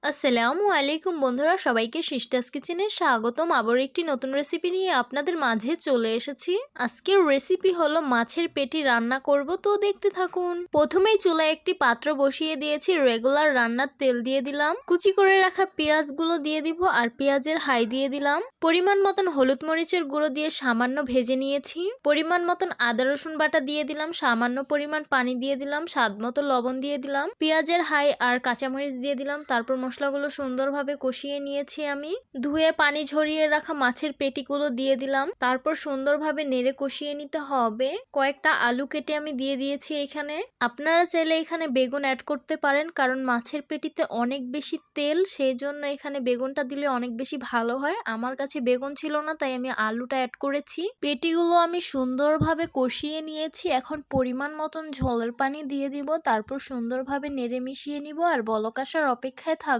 আসসালামু আলাইকুম বন্ধুরা, সবাইকে সিস্টার্স কিচেনে স্বাগতম। আবার একটি নতুন রেসিপি নিয়ে আপনাদের মাঝে চলে এসেছি। আজকের রেসিপি হলো মাছের পেটি রান্না করব, তো দেখতে থাকুন। প্রথমেই চুলায় একটি পাত্র বসিয়ে দিয়েছি, রেগুলার রান্নার তেল দিয়ে দিলাম, কুচি করে রাখা পেঁয়াজগুলো দিয়ে দিব আর পেঁয়াজের হাই দিয়ে দিলাম। পরিমাণ মতন হলুদ মরিচের গুঁড়ো দিয়ে সামান্য ভেজে নিয়েছি। পরিমাণ মতন আদা রসুন বাটা দিয়ে দিলাম, সামান্য পরিমাণ পানি দিয়ে দিলাম, স্বাদ মতো লবণ দিয়ে দিলাম, পেঁয়াজের হাই আর কাঁচামরিচ দিয়ে দিলাম। তারপর মশলাগুলো সুন্দরভাবে কষিয়ে নিয়েছি আমি। ধুয়ে পানি ঝরিয়ে রাখা মাছের পেটিগুলো দিয়ে দিলাম। তারপর সুন্দরভাবে নেড়ে কষিয়ে নিতে হবে। কয়েকটা আলু কেটে আমি দিয়ে দিয়েছি এখানে। আপনারা চাইলে এখানে বেগুন অ্যাড করতে পারেন, কারণ মাছের পেটিতে অনেক বেশি তেল, সেই জন্য এখানে বেগুনটা দিলে অনেক বেশি ভালো হয়। আমার কাছে বেগুন ছিল না, তাই আমি আলুটা অ্যাড করেছি। পেটিগুলো আমি সুন্দরভাবে কষিয়ে নিয়েছি। এখন পরিমাণ মতন ঝোলের পানি দিয়ে দিব, তারপর সুন্দরভাবে নেড়ে মিশিয়ে নিব আর বলক আসার অপেক্ষায় থাকবো।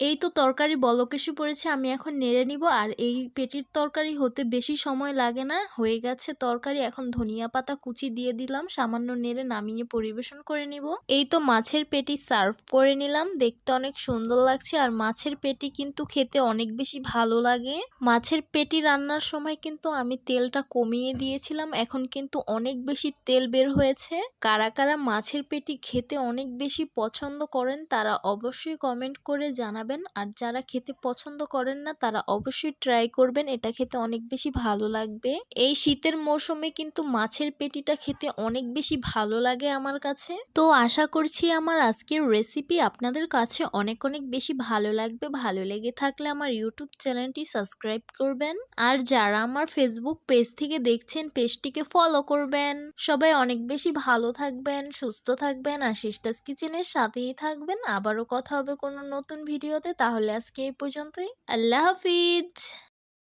এই তো তরকারি বলক এসে পড়েছে, আমি এখন নেড়ে নিব। আর এই পেটির তরকারি হতে বেশি সময় লাগে না, হয়ে গেছে তরকারি। এখন ধনিয়া পাতা কুচি দিয়ে দিলাম, সামান্য নেড়ে নামিয়ে পরিবেশন করে নিব। এই তো মাছের পেটি সার্ভ করে নিলাম, দেখতে অনেক সুন্দর লাগছে। আর মাছের পেটি কিন্তু খেতে অনেক বেশি ভালো লাগে। মাছের পেটি রান্নার সময় কিন্তু আমি তেলটা কমিয়ে দিয়েছিলাম, এখন কিন্তু অনেক বেশি তেল বের হয়েছে। কারা কারা মাছের পেটি খেতে অনেক বেশি পছন্দ করেন তারা অবশ্যই কমেন্ট করে জানাবেন। আর যারা খেতে পছন্দ করেন না তারা অবশ্যই ট্রাই করবেন, এটা খেতে অনেক বেশি ভালো লাগবে। এই শীতের মৌসুমে কিন্তু মাছের পেটিটা খেতে অনেক বেশি ভালো লাগে আমার কাছে। তো আশা করছি আমার আজকের রেসিপি আপনাদের কাছে অনেক অনেক বেশি ভালো লাগবে। ভালো লেগে থাকলে আমার ইউটিউব চ্যানেলটি সাবস্ক্রাইব করবেন, আর যারা আমার ফেসবুক পেজ থেকে দেখছেন পেজটিকে ফলো করবেন। সবাই অনেক বেশি ভালো থাকবেন, সুস্থ থাকবেন আর সিস্টার্স কিচেনের সাথেই থাকবেন। আবারও কথা হবে কোনো নতুন ভিডিওতে। তাহলে আজকে এই পর্যন্তই। আল্লাহ হাফিজ।